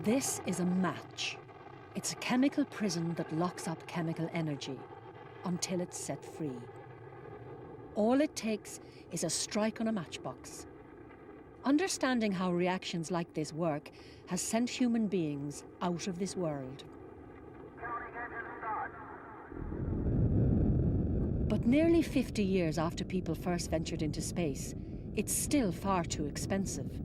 This is a match. It's a chemical prison that locks up chemical energy until it's set free. All it takes is a strike on a matchbox. Understanding how reactions like this work has sent human beings out of this world. But nearly 50 years after people first ventured into space, it's still far too expensive.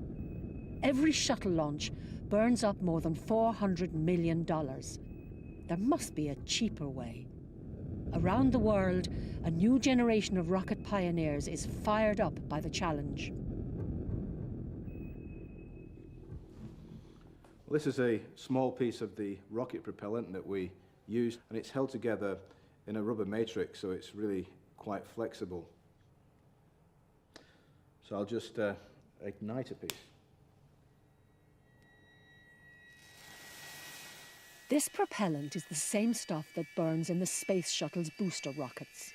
Every shuttle launch burns up more than $400 million. There must be a cheaper way. Around the world, a new generation of rocket pioneers is fired up by the challenge. Well, this is a small piece of the rocket propellant that we use, and it's held together in a rubber matrix, so it's really quite flexible. So I'll just ignite a piece. This propellant is the same stuff that burns in the space shuttle's booster rockets.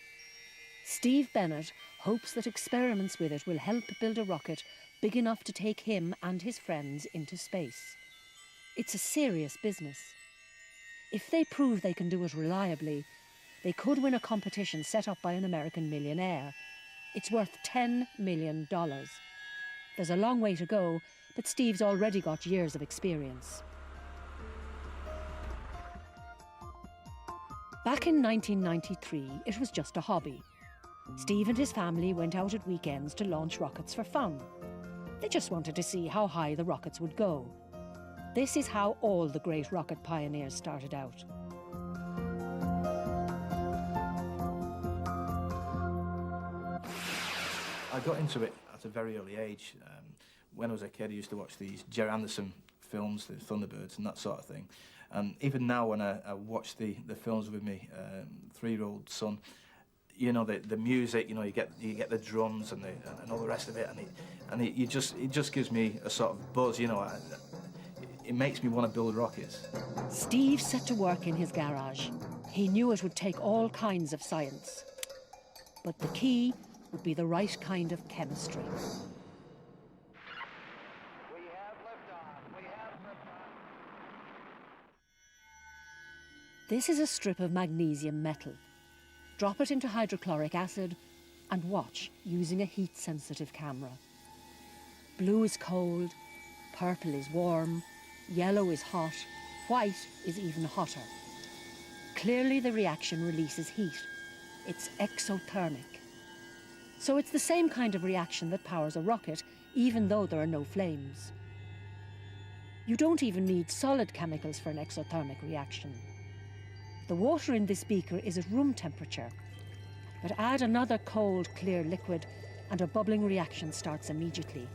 Steve Bennett hopes that experiments with it will help build a rocket big enough to take him and his friends into space. It's a serious business. If they prove they can do it reliably, they could win a competition set up by an American millionaire. It's worth $10 million. There's a long way to go, but Steve's already got years of experience. Back in 1993, it was just a hobby. Steve and his family went out at weekends to launch rockets for fun. They just wanted to see how high the rockets would go. This is how all the great rocket pioneers started out. I got into it at a very early age. When I was a kid, I used to watch these Jerry Anderson films, the Thunderbirds and that sort of thing. And even now, when I watch the films with me 3-year-old son, you know, the music, you know, you get the drums and all the rest of it, and it just gives me a sort of buzz, you know. It makes me want to build rockets. Steve set to work in his garage. He knew it would take all kinds of science, but the key would be the right kind of chemistry. This is a strip of magnesium metal. Drop it into hydrochloric acid and watch using a heat-sensitive camera. Blue is cold, purple is warm, yellow is hot, white is even hotter. Clearly the reaction releases heat. It's exothermic. So it's the same kind of reaction that powers a rocket, even though there are no flames. You don't even need solid chemicals for an exothermic reaction. The water in this beaker is at room temperature, but add another cold, clear liquid and a bubbling reaction starts immediately.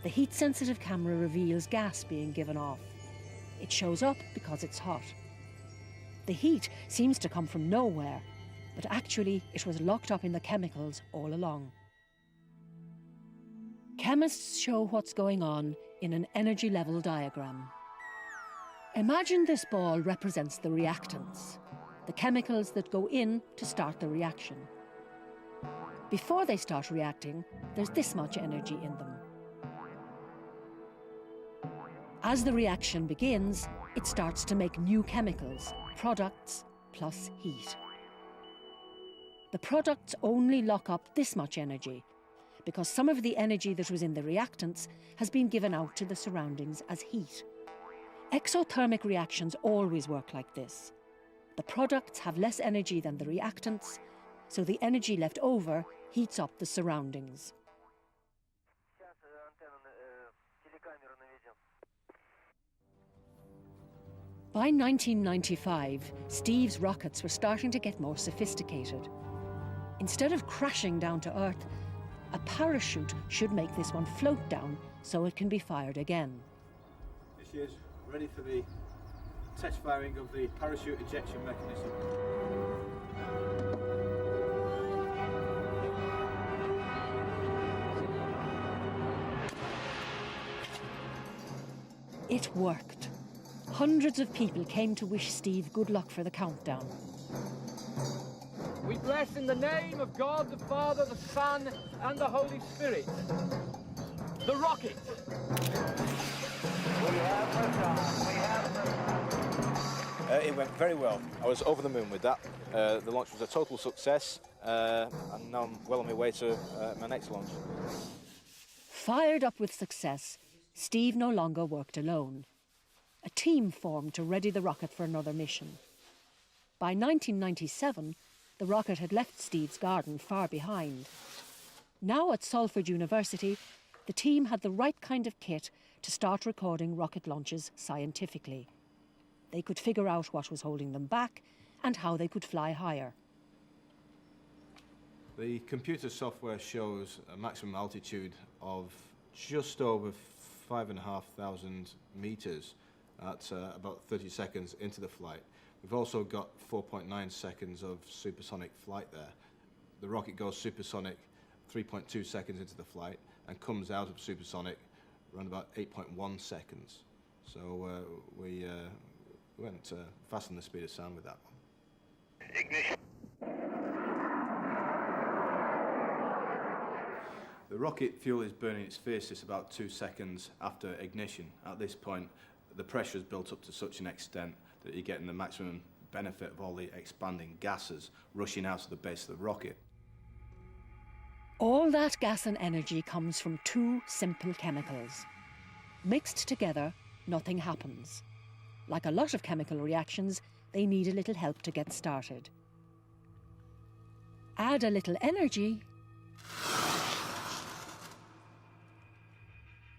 The heat-sensitive camera reveals gas being given off. It shows up because it's hot. The heat seems to come from nowhere, but actually it was locked up in the chemicals all along. Chemists show what's going on in an energy level diagram. Imagine this ball represents the reactants, the chemicals that go in to start the reaction. Before they start reacting, there's this much energy in them. As the reaction begins, it starts to make new chemicals, products plus heat. The products only lock up this much energy because some of the energy that was in the reactants has been given out to the surroundings as heat. Exothermic reactions always work like this. The products have less energy than the reactants, so the energy left over heats up the surroundings. By 1995, Steve's rockets were starting to get more sophisticated. Instead of crashing down to Earth, a parachute should make this one float down so it can be fired again. This is ready for the test firing of the parachute ejection mechanism. It worked. Hundreds of people came to wish Steve good luck for the countdown. We bless in the name of God, the Father, the Son, and the Holy Spirit. the rocket! We have liftoff. We have liftoff. It went very well. I was over the moon with that. The launch was a total success, and now I'm well on my way to my next launch. Fired up with success, Steve no longer worked alone. A team formed to ready the rocket for another mission. By 1997, the rocket had left Steve's garden far behind. Now at Salford University, the team had the right kind of kit to start recording rocket launches scientifically. They could figure out what was holding them back and how they could fly higher. The computer software shows a maximum altitude of just over 5,500 meters at about 30 seconds into the flight. We've also got 4.9 seconds of supersonic flight there. The rocket goes supersonic 3.2 seconds into the flight and comes out of supersonic around about 8.1 seconds. So we went faster than the speed of sound with that one. Ignition. The rocket fuel is burning its fiercest about 2 seconds after ignition. At this point, the pressure is built up to such an extent that you're getting the maximum benefit of all the expanding gases rushing out of the base of the rocket. All that gas and energy comes from two simple chemicals. Mixed together, nothing happens. Like a lot of chemical reactions, they need a little help to get started. Add a little energy.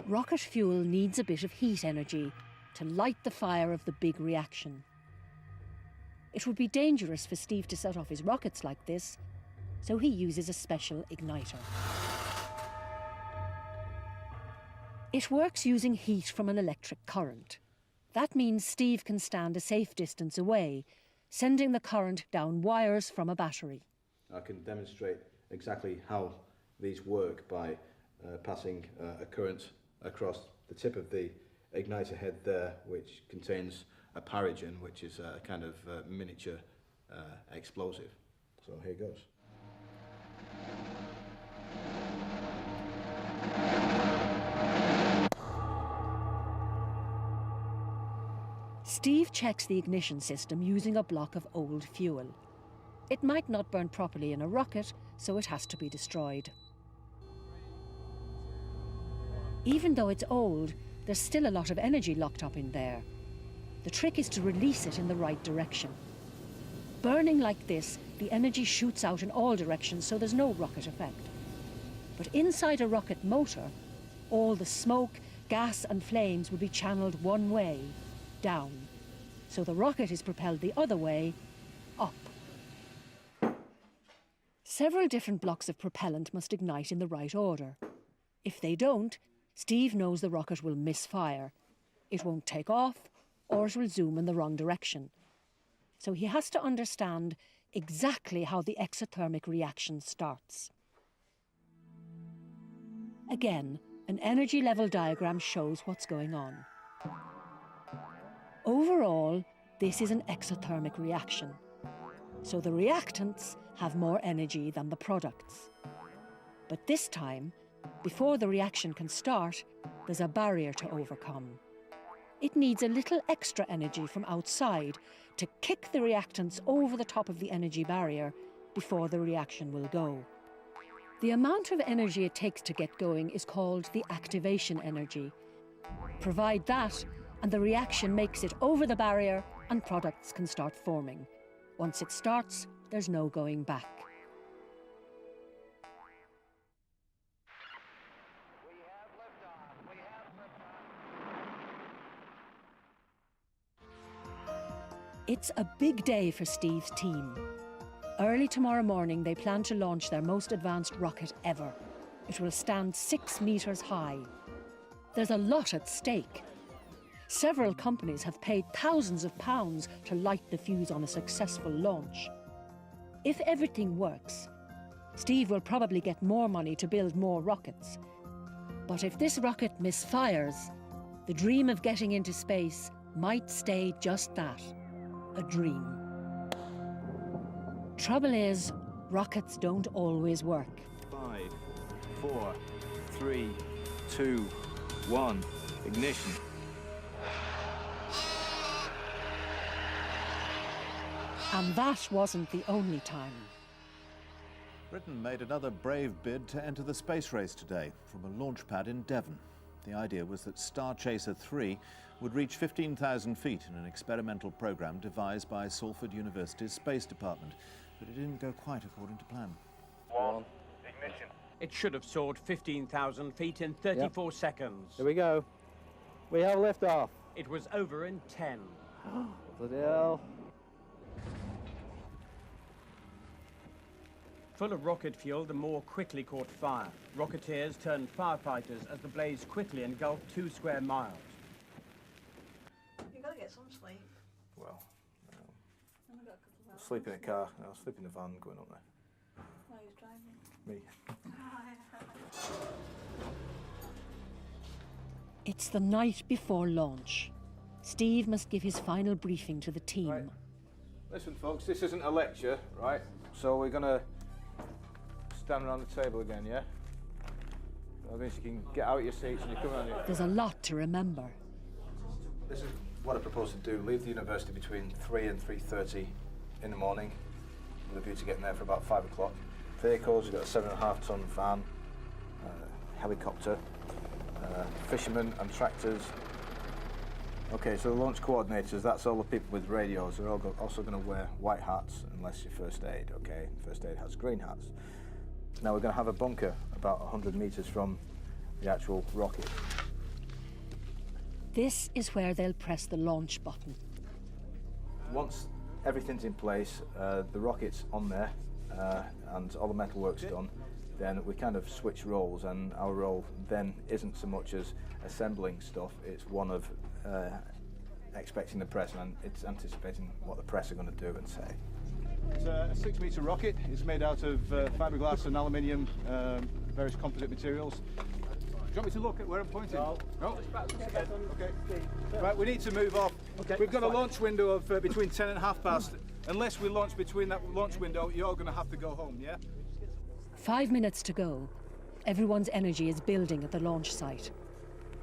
Rocket fuel needs a bit of heat energy to light the fire of the big reaction. It would be dangerous for Steve to set off his rockets like this, so he uses a special igniter. It works using heat from an electric current. That means Steve can stand a safe distance away, sending the current down wires from a battery. I can demonstrate exactly how these work by passing a current across the tip of the igniter head there, which contains a paragen, which is a kind of miniature explosive. So here goes. Steve checks the ignition system using a block of old fuel. It might not burn properly in a rocket, so it has to be destroyed. Even though it's old, there's still a lot of energy locked up in there. The trick is to release it in the right direction. Burning like this, the energy shoots out in all directions, so there's no rocket effect. But inside a rocket motor, all the smoke, gas and flames will be channeled one way, down. So the rocket is propelled the other way, up. Several different blocks of propellant must ignite in the right order. If they don't, Steve knows the rocket will misfire. It won't take off, or it will zoom in the wrong direction. So he has to understand exactly how the exothermic reaction starts. Again, an energy level diagram shows what's going on. Overall, this is an exothermic reaction. So the reactants have more energy than the products. But this time, before the reaction can start, there's a barrier to overcome. It needs a little extra energy from outside to kick the reactants over the top of the energy barrier before the reaction will go. The amount of energy it takes to get going is called the activation energy. Provide that, and the reaction makes it over the barrier and products can start forming. Once it starts, there's no going back. We have liftoff. We have liftoff. It's a big day for Steve's team. Early tomorrow morning, they plan to launch their most advanced rocket ever. It will stand 6 meters high. There's a lot at stake. Several companies have paid thousands of pounds to light the fuse on a successful launch. If everything works, Steve will probably get more money to build more rockets. But if this rocket misfires, the dream of getting into space might stay just that, a dream. Trouble is, rockets don't always work. 5, 4, 3, 2, 1, ignition. And that wasn't the only time. Britain made another brave bid to enter the space race today from a launch pad in Devon. The idea was that Star Chaser 3 would reach 15,000 feet in an experimental program devised by Salford University's Space Department, but it didn't go quite according to plan. 1, ignition. It should have soared 15,000 feet in 34 seconds. Here we go. We have liftoff. It was over in 10. Bloody hell. Full of rocket fuel, the Moor quickly caught fire. Rocketeers turned firefighters as the blaze quickly engulfed 2 square miles. You've got to get some sleep. Well, Only got a couple of hours. sleep in a car. I'll sleep in the van going up there. No, he's driving. Me. It's the night before launch. Steve must give his final briefing to the team. Right. Listen, folks, this isn't a lecture, right? So we're going to stand around the table again, yeah? That means you can get out your seats and you come around here. There's a lot to remember. This is what I propose to do. Leave the university between 3 and 3:30 in the morning with a view to getting there for about 5 o'clock. Vehicles, we've got a 7.5 ton van, helicopter, fishermen and tractors. Okay, so the launch coordinators, that's all the people with radios. They're all also going to wear white hats unless you're first aid, okay? First aid has green hats. Now we're going to have a bunker about 100 meters from the actual rocket. This is where they'll press the launch button. Once everything's in place, the rocket's on there, and all the metal work's done, then we kind of switch roles, and our role then isn't so much as assembling stuff, it's one of expecting the press, and it's anticipating what the press are going to do and say. It's a 6-meter rocket. It's made out of fiberglass and aluminium, various composite materials. Do you want me to look at where I'm pointing? No. Okay. Right, we need to move off. Okay, We've got a launch window of between 10 and half past. Unless we launch between that launch window, you're going to have to go home, yeah? 5 minutes to go. Everyone's energy is building at the launch site.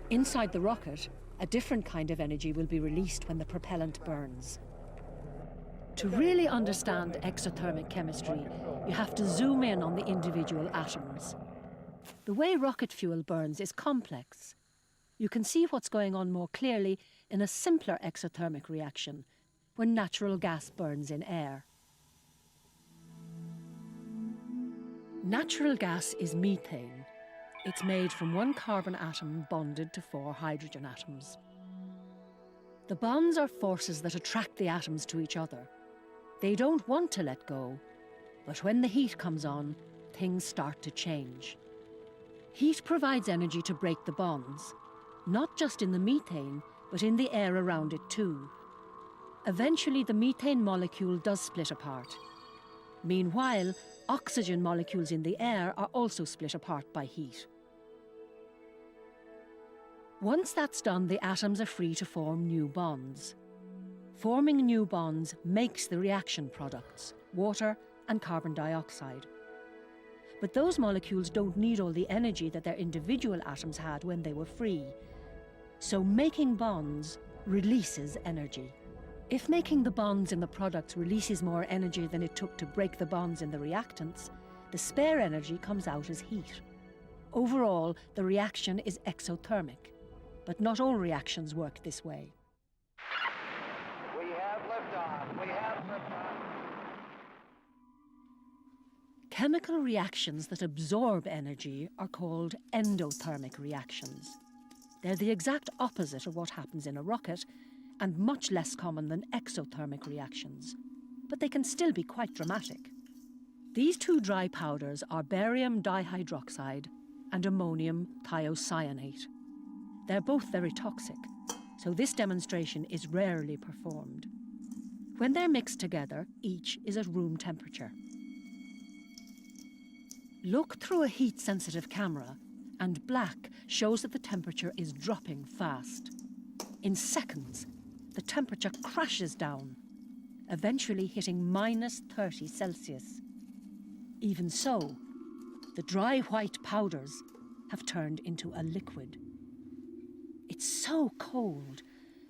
Inside the rocket, a different kind of energy will be released when the propellant burns. To really understand exothermic chemistry, you have to zoom in on the individual atoms. The way rocket fuel burns is complex. You can see what's going on more clearly in a simpler exothermic reaction, when natural gas burns in air. Natural gas is methane. It's made from 1 carbon atom bonded to 4 hydrogen atoms. The bonds are forces that attract the atoms to each other. They don't want to let go, but when the heat comes on, things start to change. Heat provides energy to break the bonds, not just in the methane, but in the air around it too. Eventually, the methane molecule does split apart. Meanwhile, oxygen molecules in the air are also split apart by heat. Once that's done, the atoms are free to form new bonds. Forming new bonds makes the reaction products, water and carbon dioxide. But those molecules don't need all the energy that their individual atoms had when they were free. So making bonds releases energy. If making the bonds in the products releases more energy than it took to break the bonds in the reactants, the spare energy comes out as heat. Overall, the reaction is exothermic, but not all reactions work this way. We have liftoff. We have liftoff. Chemical reactions that absorb energy are called endothermic reactions. They're the exact opposite of what happens in a rocket, and much less common than exothermic reactions, but they can still be quite dramatic. These 2 dry powders are barium dihydroxide and ammonium thiocyanate. They're both very toxic, so this demonstration is rarely performed. When they're mixed together, each is at room temperature. Look through a heat-sensitive camera, and black shows that the temperature is dropping fast. In seconds, the temperature crashes down, eventually hitting -30 Celsius. Even so, the dry white powders, have turned into a liquid. It's so cold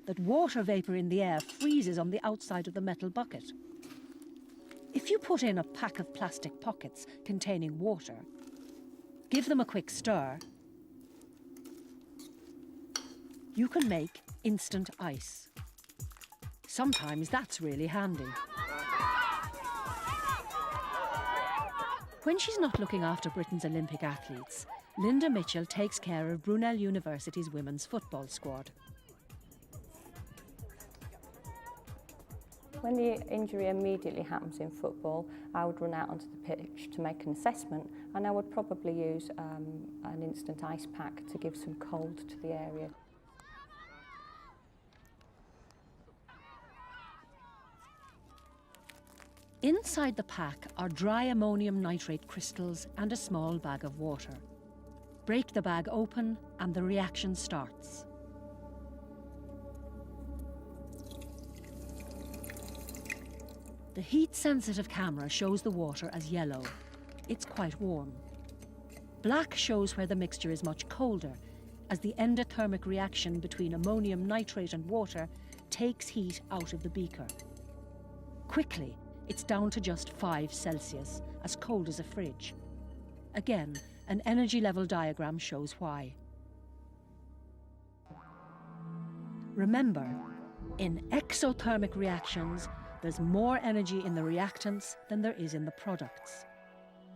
that water vapour in the air freezes on the outside of the metal bucket. If you put in a pack of plastic pockets containing water, give them a quick stir, you can make instant ice. Sometimes that's really handy. When she's not looking after Britain's Olympic athletes, Linda Mitchell takes care of Brunel University's women's football squad. When the injury immediately happens in football, I would run out onto the pitch to make an assessment, and I would probably use an instant ice pack to give some cold to the area. Inside the pack are dry ammonium nitrate crystals and a small bag of water. Break the bag open and the reaction starts. The heat-sensitive camera shows the water as yellow. It's quite warm. Black shows where the mixture is much colder, as the endothermic reaction between ammonium nitrate and water takes heat out of the beaker. Quickly, it's down to just 5 Celsius, as cold as a fridge. Again, an energy level diagram shows why. Remember, in exothermic reactions, there's more energy in the reactants than there is in the products.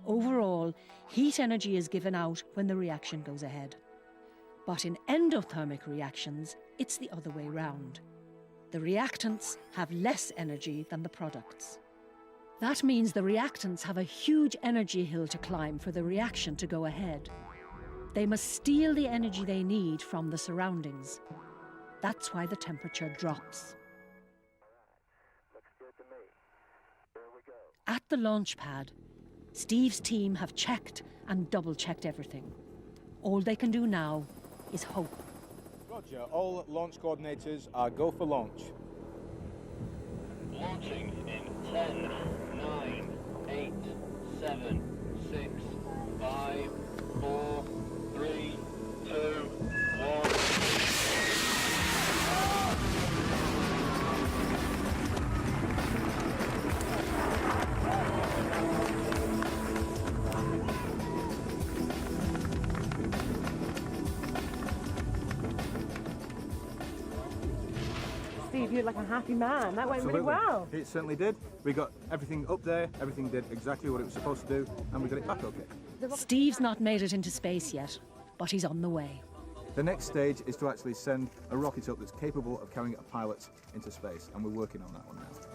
Overall, heat energy is given out when the reaction goes ahead. But in endothermic reactions, it's the other way round. The reactants have less energy than the products. That means the reactants have a huge energy hill to climb for the reaction to go ahead. They must steal the energy they need from the surroundings. That's why the temperature drops. At the launch pad, Steve's team have checked and double-checked everything. All they can do now is hope. Roger, all launch coordinators are go for launch. Launching in 10, 9, 8, 7, 6, 5, 4, 3, 2, 1. Steve, you're like a happy man. That went really well. It certainly did. We got everything up there, everything did exactly what it was supposed to do, and we got it back okay. Steve's not made it into space yet, but he's on the way. The next stage is to actually send a rocket up that's capable of carrying a pilot into space, and we're working on that one now.